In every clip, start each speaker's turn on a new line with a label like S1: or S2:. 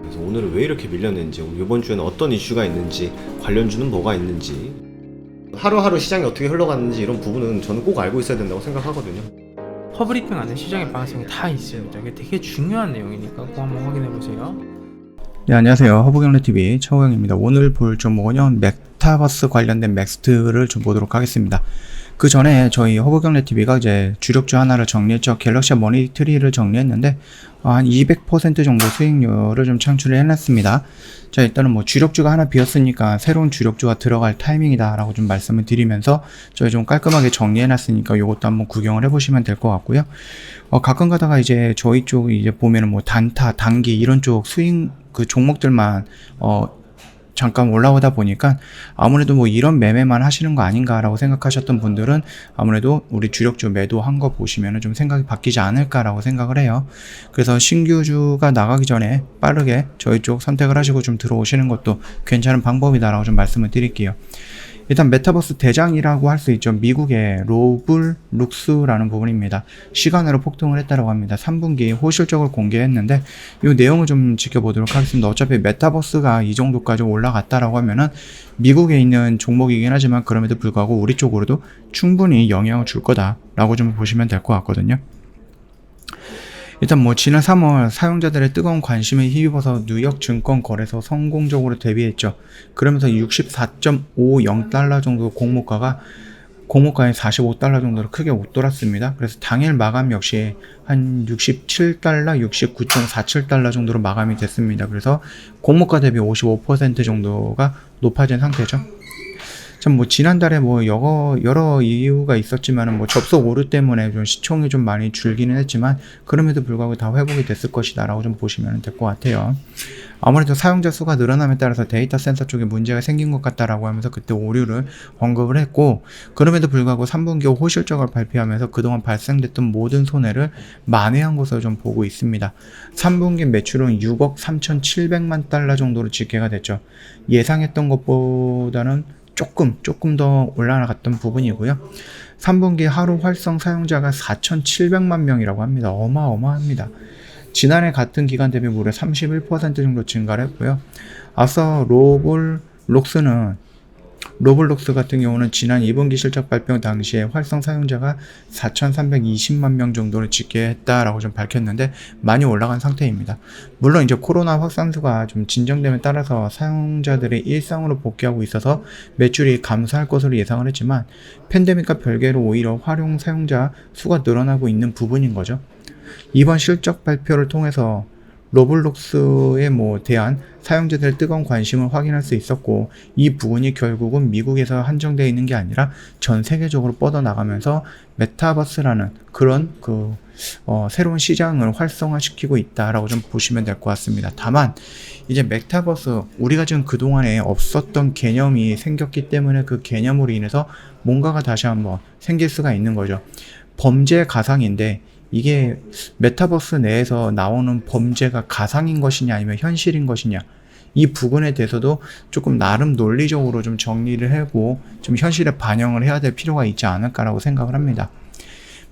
S1: 그래서 오늘은 왜 이렇게 밀렸는지, 이번 주에는 어떤 이슈가 있는지, 관련주는 뭐가 있는지, 하루하루 시장이 어떻게 흘러가는지 이런 부분은 저는 꼭 알고 있어야 된다고 생각하거든요.
S2: 퍼브리핑 안에 시장의 방향성이 다 있습니다. 이게 되게 중요한 내용이니까 꼭 한번 확인해 보세요.
S3: 네, 안녕하세요. 허브경제TV 최호영입니다. 오늘 볼 종목은요, 메타버스 관련된 맥스트를 좀 보도록 하겠습니다. 그 전에 저희 허브경제TV가 이제 주력주 하나를 정리했죠. 갤럭시 머니트리를 정리했는데, 한 200% 정도 수익률을 좀 창출을 해놨습니다. 자, 일단은 뭐 주력주가 하나 비었으니까 새로운 주력주가 들어갈 타이밍이다 라고 좀 말씀을 드리면서 저희 좀 깔끔하게 정리해놨으니까 요것도 한번 구경을 해보시면 될 것 같고요. 가끔 가다가 이제 저희 쪽 이제 보면은 뭐 단타, 단기 이런 쪽 수익 그 종목들만 잠깐 올라오다 보니까 아무래도 뭐 이런 매매만 하시는 거 아닌가라고 생각하셨던 분들은 아무래도 우리 주력주 매도한 거 보시면은 좀 생각이 바뀌지 않을까라고 생각을 해요. 그래서 신규주가 나가기 전에 빠르게 저희 쪽 선택을 하시고 좀 들어오시는 것도 괜찮은 방법이다라고 좀 말씀을 드릴게요. 일단 메타버스 대장이라고 할 수 있죠. 미국의 로블록스라는 부분입니다. 시간으로 폭등을 했다고 합니다. 3분기 호실적을 공개했는데 이 내용을 좀 지켜보도록 하겠습니다. 어차피 메타버스가 이 정도까지 올라갔다라고 하면은 미국에 있는 종목이긴 하지만 그럼에도 불구하고 우리 쪽으로도 충분히 영향을 줄 거다라고 좀 보시면 될 것 같거든요. 일단 뭐 지난 3월 사용자들의 뜨거운 관심에 힘입어서 뉴욕 증권 거래소 성공적으로 데뷔했죠. 그러면서 64.50달러 정도 공모가에 45달러 정도로 크게 웃돌았습니다. 그래서 당일 마감 역시 한 67달러, 69.47달러 정도로 마감이 됐습니다. 그래서 공모가 대비 55% 정도가 높아진 상태죠. 참 뭐 지난달에 뭐 여러 이유가 있었지만은 뭐 접속 오류 때문에 좀 시총이 좀 많이 줄기는 했지만 그럼에도 불구하고 다 회복이 됐을 것이다라고 좀 보시면 될 것 같아요. 아무래도 사용자 수가 늘어남에 따라서 데이터 센서 쪽에 문제가 생긴 것 같다라고 하면서 그때 오류를 언급을 했고, 그럼에도 불구하고 3분기 호실적을 발표하면서 그동안 발생됐던 모든 손해를 만회한 것으로 좀 보고 있습니다. 3분기 매출은 6억 3,700만 달러 정도로 집계가 됐죠. 예상했던 것보다는 조금 더 올라갔던 부분이고요. 3분기 하루 활성 사용자가 4,700만 명이라고 합니다. 어마어마합니다. 지난해 같은 기간 대비 무려 31% 정도 증가를 했고요. 앞서 로블록스 같은 경우는 지난 2분기 실적 발표 당시에 활성 사용자가 4,320만 명 정도를 집계했다라고 좀 밝혔는데 많이 올라간 상태입니다. 물론 이제 코로나 확산수가 좀 진정됨에 따라서 사용자들의 일상으로 복귀하고 있어서 매출이 감소할 것으로 예상을 했지만 팬데믹과 별개로 오히려 활용 사용자 수가 늘어나고 있는 부분인 거죠. 이번 실적 발표를 통해서 로블록스에 대한 사용자들의 뜨거운 관심을 확인할 수 있었고, 이 부분이 결국은 미국에서 한정되어 있는 게 아니라 전 세계적으로 뻗어나가면서 메타버스라는 그런 새로운 시장을 활성화시키고 있다라고 좀 보시면 될 것 같습니다. 다만 이제 메타버스, 우리가 지금 그동안에 없었던 개념이 생겼기 때문에 그 개념으로 인해서 뭔가가 다시 한번 생길 수가 있는 거죠. 범죄 가상인데 이게 메타버스 내에서 나오는 범죄가 가상인 것이냐 아니면 현실인 것이냐, 이 부분에 대해서도 조금 나름 논리적으로 좀 정리를 하고 좀 현실에 반영을 해야 될 필요가 있지 않을까라고 생각을 합니다.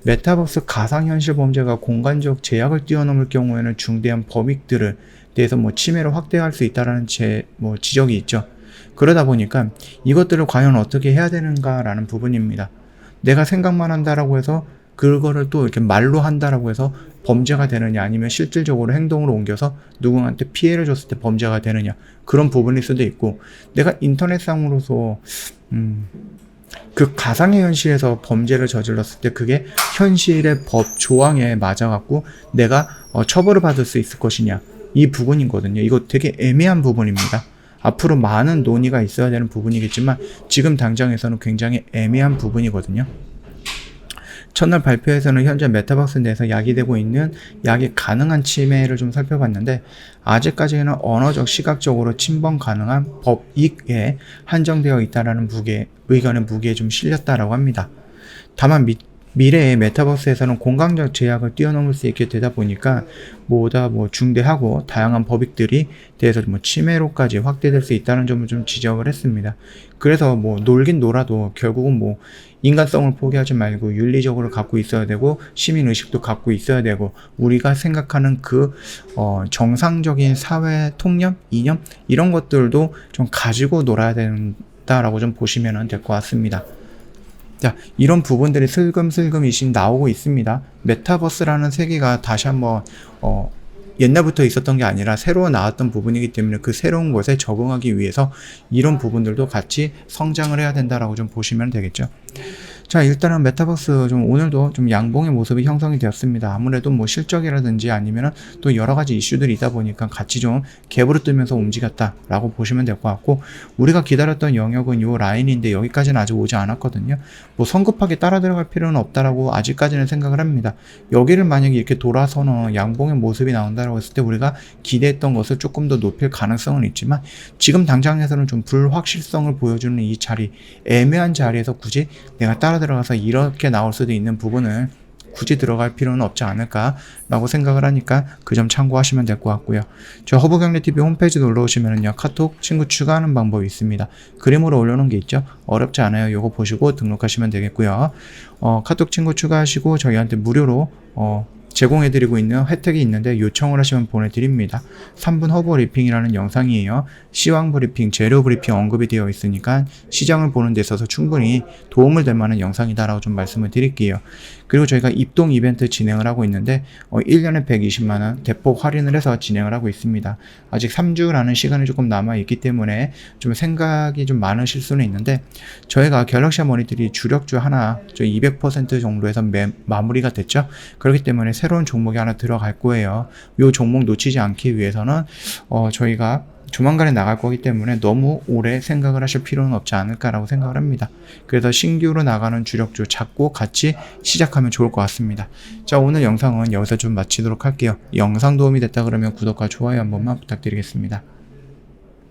S3: 메타버스 가상현실 범죄가 공간적 제약을 뛰어넘을 경우에는 중대한 범익들을 대해서 침해를 확대할 수 있다라는 지적이 있죠. 그러다 보니까 이것들을 과연 어떻게 해야 되는가라는 부분입니다. 내가 생각만 한다라고 해서 그거를 또 이렇게 말로 한다라고 해서 범죄가 되느냐, 아니면 실질적으로 행동으로 옮겨서 누구한테 피해를 줬을 때 범죄가 되느냐, 그런 부분일 수도 있고, 내가 인터넷상으로서 그 가상의 현실에서 범죄를 저질렀을 때 그게 현실의 법 조항에 맞아갖고 내가 처벌을 받을 수 있을 것이냐, 이 부분이거든요. 이거 되게 애매한 부분입니다. 앞으로 많은 논의가 있어야 되는 부분이겠지만 지금 당장에서는 굉장히 애매한 부분이거든요. 첫날 발표에서는 현재 메타버스 내에서 야기되고 있는 야기 가능한 침해를 좀 살펴봤는데, 아직까지는 언어적, 시각적으로 침범 가능한 법익에 한정되어 있다라는 의견의 무게에 좀 실렸다라고 합니다. 다만 미래의 메타버스에서는 공간적 제약을 뛰어넘을 수 있게 되다 보니까 보다 중대하고 다양한 법익들이 대해서 침해로까지 확대될 수 있다는 점을 좀 지적을 했습니다. 그래서 놀긴 놀아도 결국은 인간성을 포기하지 말고 윤리적으로 갖고 있어야 되고 시민의식도 갖고 있어야 되고 우리가 생각하는 그 정상적인 사회 통념, 이념 이런 것들도 좀 가지고 놀아야 된다라고 좀 보시면 될 것 같습니다. 자, 이런 부분들이 슬금슬금 이씩 나오고 있습니다. 메타버스라는 세계가 다시 한번 옛날부터 있었던 게 아니라 새로 나왔던 부분이기 때문에 그 새로운 것에 적응하기 위해서 이런 부분들도 같이 성장을 해야 된다라고 좀 보시면 되겠죠. 자, 일단은 메타버스 좀 오늘도 좀 양봉의 모습이 형성이 되었습니다. 아무래도 실적이라든지 아니면은 또 여러 가지 이슈들이 있다 보니까 같이 좀 갭으로 뜨면서 움직였다라고 보시면 될 것 같고, 우리가 기다렸던 영역은 요 라인인데 여기까지는 아직 오지 않았거든요. 성급하게 따라 들어갈 필요는 없다라고 아직까지는 생각을 합니다. 여기를 만약에 이렇게 돌아서는 양봉의 모습이 나온다라고 했을 때 우리가 기대했던 것을 조금 더 높일 가능성은 있지만 지금 당장에서는 좀 불확실성을 보여주는 이 자리, 애매한 자리에서 굳이 내가 따라 들어가서 이렇게 나올 수도 있는 부분을 굳이 들어갈 필요는 없지 않을까라고 생각을 하니까 그 점 참고하시면 될 것 같고요. 저 허브경제TV 홈페이지 놀러 오시면은요, 카톡 친구 추가하는 방법이 있습니다. 그림으로 올려놓은 게 있죠. 어렵지 않아요. 요거 보시고 등록하시면 되겠고요. 카톡 친구 추가하시고 저희한테 무료로 제공해드리고 있는 혜택이 있는데 요청을 하시면 보내드립니다. 3분 허브 리핑이라는 영상이에요. 시황 브리핑, 재료 브리핑 언급이 되어 있으니까 시장을 보는 데 있어서 충분히 도움을 될 만한 영상이다라고 좀 말씀을 드릴게요. 그리고 저희가 입동 이벤트 진행을 하고 있는데 1년에 120만원 대폭 할인을 해서 진행을 하고 있습니다. 아직 3주라는 시간이 조금 남아있기 때문에 좀 생각이 좀 많으실 수는 있는데 저희가 갤럭시 머니들이 주력주 하나 200% 정도에서 마무리가 됐죠. 그렇기 때문에 새로운 종목이 하나 들어갈 거예요. 이 종목 놓치지 않기 위해서는 저희가 조만간에 나갈 거기 때문에 너무 오래 생각을 하실 필요는 없지 않을까라고 생각을 합니다. 그래서 신규로 나가는 주력주 잡고 같이 시작하면 좋을 것 같습니다. 자, 오늘 영상은 여기서 좀 마치도록 할게요. 영상 도움이 됐다 그러면 구독과 좋아요 한 번만 부탁드리겠습니다.